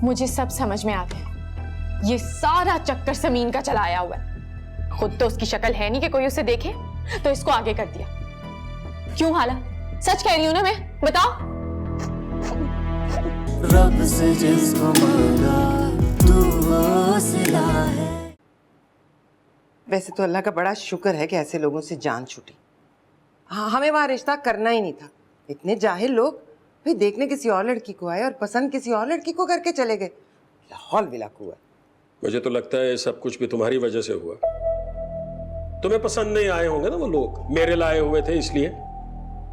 मुझे सब समझ में आ गया। ये सारा चक्कर समीन का चलाया हुआ है। खुद तो उसकी शक्ल है नहीं कि कोई उसे देखे, तो इसको आगे कर दिया। क्यों हाला? सच कह रही हूं ना मैं, बताओ। रब से जिसको मांगा तू वो सिला है। वैसे तो अल्लाह का बड़ा शुक्र है कि ऐसे लोगों से जान छूटी। हाँ, हमें वहां रिश्ता करना ही नहीं था। इतने जाहिल लोग भाई देखने किसी और लड़की को आए और पसंद किसी और लड़की को करके चले गए। लाहौल विलाक हुआ। मुझे तो लगता है सब कुछ भी तुम्हारी वजह से हुआ। तुम्हें पसंद नहीं आए होंगे ना वो लोग, मेरे लाए हुए थे इसलिए।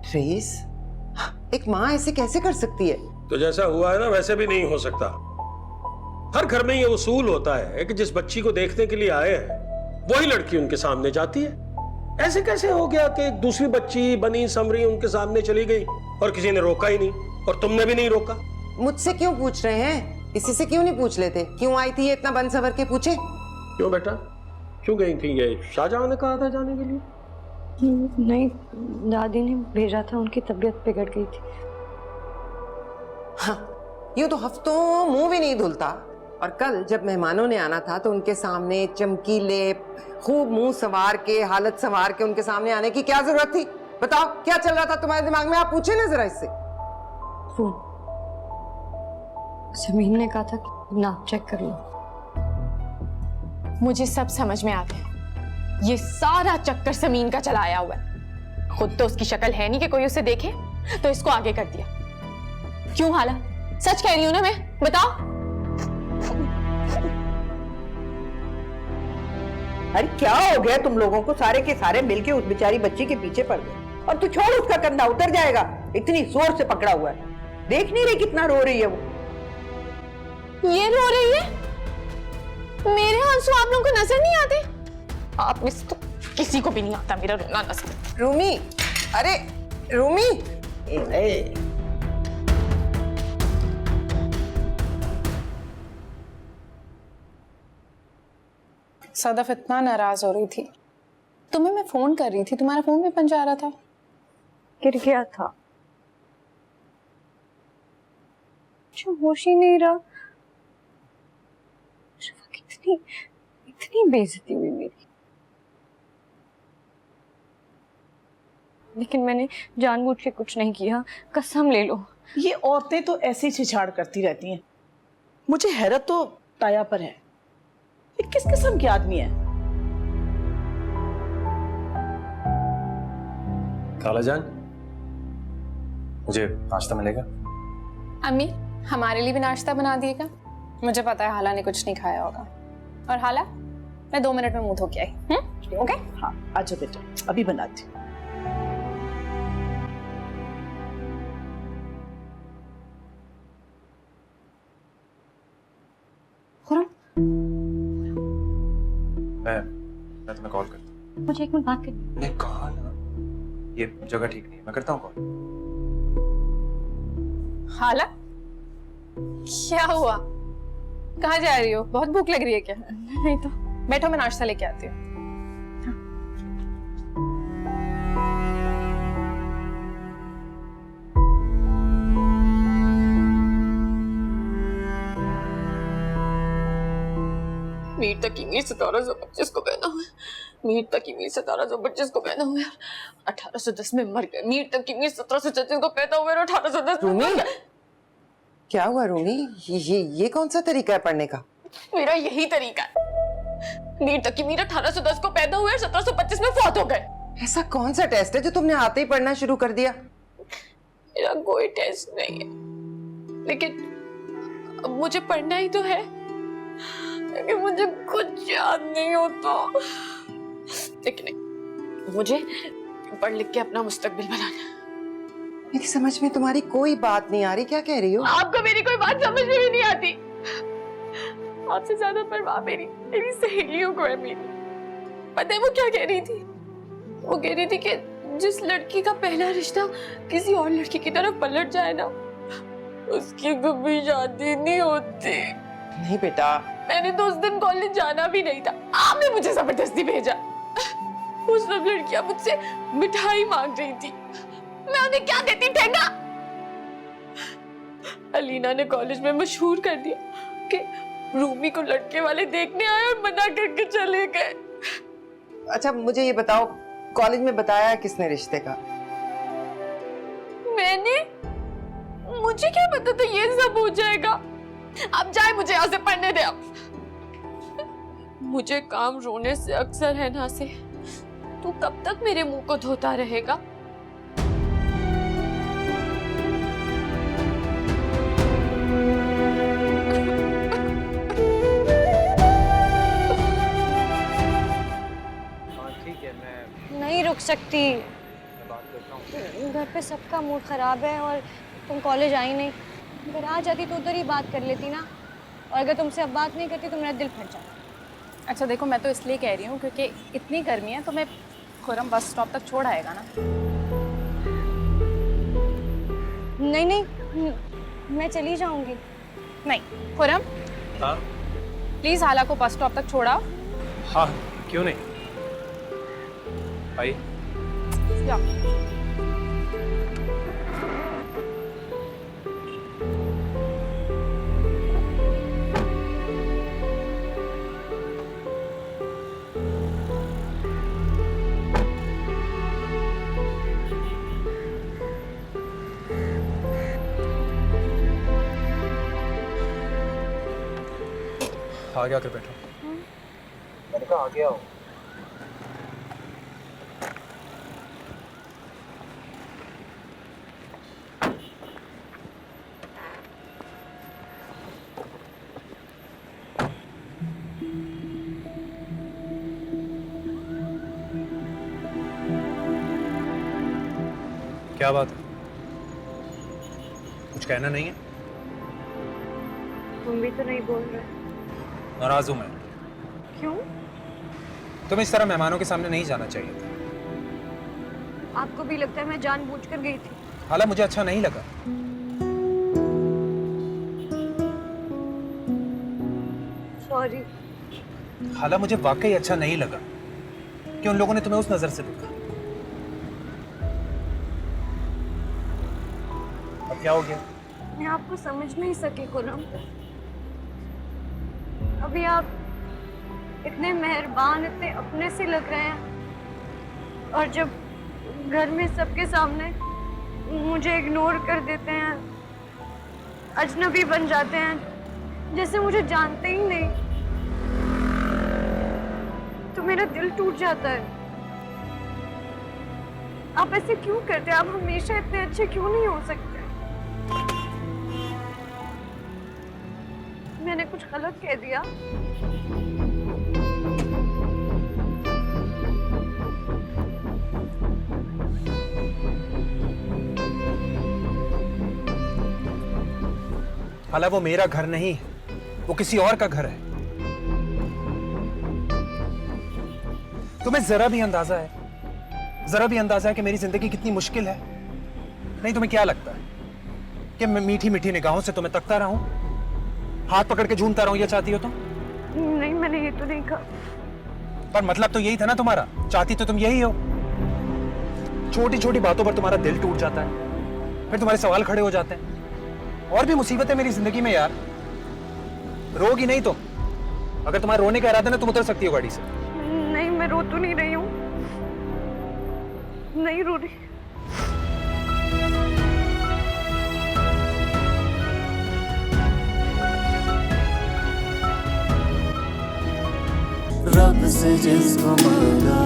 रईस, एक माँ ऐसे कैसे कर सकती है? तो जैसा हुआ है ना वैसे भी नहीं हो सकता। हर घर में ये उसूल होता है कि जिस बच्ची को देखने के लिए आए हैं वही लड़की उनके सामने जाती है। ऐसे कैसे हो गया कि एक दूसरी बच्ची बनी समरी उनके सामने चली गई और किसी ने रोका ही नहीं, और तुमने भी नहीं रोका? मुझसे क्यों पूछ रहे हैं? किसी से क्यों नहीं पूछ लेते? क्यों आई थी ये इतना बन सवर के पूछे? क्यों बेटा, क्यों गई थी? ये शाहजहां ने कहा था जाने के लिए? नहीं, दादी ने भेजा था, उनकी तबीयत बिगड़ गई थी। हाँ, यूं तो हफ्तों मुंह भी नहीं धुलता, और कल जब मेहमानों ने आना था तो उनके सामने चमकीले खूब मुंह संवार के, हालत संवार के उनके सामने आने की क्या जरूरत थी? बताओ क्या चल रहा था तुम्हारे दिमाग में? आप पूछे ना जरा इससे। वो समीन ने कहा था कि नाप चेक कर लो। मुझे सब समझ में आ गया। ये सारा चक्कर समीन का चलाया हुआ है। खुद तो उसकी शक्ल है नहीं कि कोई उसे देखे, तो इसको आगे कर दिया। क्यों हाला? सच कह रही हूं ना मैं, बताओ। अरे क्या हो गया तुम लोगों को? सारे के सारे मिलके उस बेचारी बच्ची के पीछे पड़ गए, और तू छोड़, उसका कंधा उतर जाएगा। इतनी जोर से पकड़ा हुआ है, देख नहीं रही कितना रो रही है वो? ये रो रही है? मेरे आंसू आप लोगों को नजर नहीं आते? आप में से तो किसी को भी नहीं आता मेरा रोना नजर। रूमी, अरे रूमी, सदफ इतना नाराज हो रही थी। तुम्हें मैं फोन कर रही थी, तुम्हारा फोन भी बंद जा रहा था। गिर गया था, जो होश ही नहीं रहा। इतनी इतनी बेइज्जती हुई मेरी, लेकिन मैंने जानबूझ के कुछ नहीं किया, कसम ले लो। ये औरतें तो ऐसी छिछाड़ करती रहती हैं। मुझे हैरत तो ताया पर है, ये किस किस्म के आदमी है? खालाजान, मुझे नाश्ता मिलेगा? अम्मी, हमारे लिए भी नाश्ता बना दिएगा। मुझे पता है हाला ने कुछ नहीं खाया होगा। और हाला, मैं 2 मिनट में मुंह धो के आई। ओके? हाँ, अच्छा बेटा, अभी बनाती हूँ। मैं तुम्हें कॉल करता हूँ। मुझे 1 मिनट बात करनी। मैंने कहा ना, ये जगह ठीक नहीं है, मैं करता हूँ कॉल। हाला, क्या हुआ? कहाँ जा रही हो? बहुत भूख लग रही है क्या? नहीं तो बैठो, मैं नाश्ता लेके आती हूँ। मीर तक मीर 1725 को पैदा हुआ। मीर तक मीर 1725 को पैदा हुआ। 1810 में मर गए। मीर तक मीर 1736 को पैदा हुआ और 1810 में मर गए। क्या हुआ रूमी? ये कौन सा तरीका है पढ़ने का? मेरा यही तरीका है। मीर तक मीर 1810 को पैदा हुए और 1725 में फौत हो गए। ऐसा कौन सा टेस्ट है जो तुमने आते ही पढ़ना शुरू कर दिया? मेरा कोई टेस्ट नहीं है, लेकिन अब मुझे पढ़ना ही तो है, लेकिन मुझे कुछ याद नहीं होता। लेकिन नहीं, मुझे पढ़ लिख के अपना मुस्तकबिल बनाना। मेरी समझ में तुम्हारी कोई बात नहीं आ रही, क्या कह रही हो? आपको मेरी कोई बात समझ में भी नहीं आती। आपसे ज्यादा परवाह मेरी सहेलियों को है। मेरी पता है वो क्या कह रही थी? वो कह रही थी कि जिस लड़की का पहला रिश्ता किसी और लड़की की तरफ पलट जाए ना, उसकी कभी शादी नहीं होती। नहीं बेटा, मैंने तो उस दिन कॉलेज जाना भी नहीं था, आपने मुझे जबरदस्ती भेजा। वो सब लड़कियां मुझसे मिठाई मांग रही थी, मैं उन्हें क्या देती? ठेंगा। अलीना ने कॉलेज में मशहूर कर दिया कि रूमी को लड़के वाले देखने आए और मना करके चले गए। अच्छा मुझे ये बताओ, कॉलेज में बताया किसने रिश्ते का? मैंने? मुझे क्या पता था ये सब हो जाएगा। अब जाए, मुझे यहाँ से पढ़ने दे। अब मुझे काम रोने से अक्सर है ना से। तू कब तक मेरे मुंह को धोता रहेगा? ठीक है, मैं नहीं रुक सकती, बात करता हूँ। घर पे सबका मूड खराब है और तुम कॉलेज आई नहीं। अगर आ जाती तो उधर ही बात कर लेती ना, और अगर तुमसे अब बात नहीं करती तो मेरा दिल फट जाता। अच्छा देखो, मैं तो इसलिए कह रही हूँ क्योंकि इतनी गर्मी है तो मैं खुरम बस स्टॉप तक छोड़ आएगा ना। नहीं नहीं, मैं चली जाऊंगी। नहीं खुरम, हाँ प्लीज हाला को बस स्टॉप तक छोड़ाओ। हाँ, क्यों नहीं भाई। जाओ। आगे आकर बैठो। मैंने कहा आगे आओ। क्या बात है? कुछ कहना नहीं है? तुम भी तो नहीं बोल रहे। नाराज हूं मैं। क्यों? तुम्हें इस तरह मेहमानों के सामने नहीं जाना चाहिए था। आपको भी लगता है मैं जानबूझकर गई थी? हालांकि मुझे अच्छा नहीं लगा। सॉरी। हालांकि मुझे वाकई अच्छा नहीं लगा कि उन लोगों ने तुम्हें उस नजर से देखा। अब क्या हो गया? मैं आपको समझ नहीं सकी खुरम। अभी आप इतने मेहरबान, इतने अपने से लग रहे हैं, और जब घर में सबके सामने मुझे इग्नोर कर देते हैं, अजनबी बन जाते हैं, जैसे मुझे जानते ही नहीं, तो मेरा दिल टूट जाता है। आप ऐसे क्यों करते हैं? आप हमेशा इतने अच्छे क्यों नहीं हो सकते? मैंने कुछ गलत कह दिया? हालांकि वो मेरा घर नहीं है, वो किसी और का घर है। तुम्हें जरा भी अंदाजा है कि मेरी जिंदगी कितनी मुश्किल है? नहीं, तुम्हें क्या लगता है कि मैं मीठी मीठी निगाहों से तुम्हें तकता रहूं, हाथ पकड़ के झूमता रहूं? ये चाहती हो तुम? नहीं, मैंने ये तो नहीं कहा। पर मतलब तो यही था ना तुम्हारा। चाहती तो तुम यही हो। छोटी छोटी बातों पर तुम्हारा दिल टूट जाता है, फिर तुम्हारे सवाल खड़े हो जाते हैं। और भी मुसीबत है मेरी जिंदगी में यार। रोगी नहीं तुम। अगर तुम्हारा रोने का इरादा है ना, तुम उतर सकती हो गाड़ी से। नहीं, मैं रो तो नहीं रही हूँ। नहीं रो रही। रब से जिसको मांगा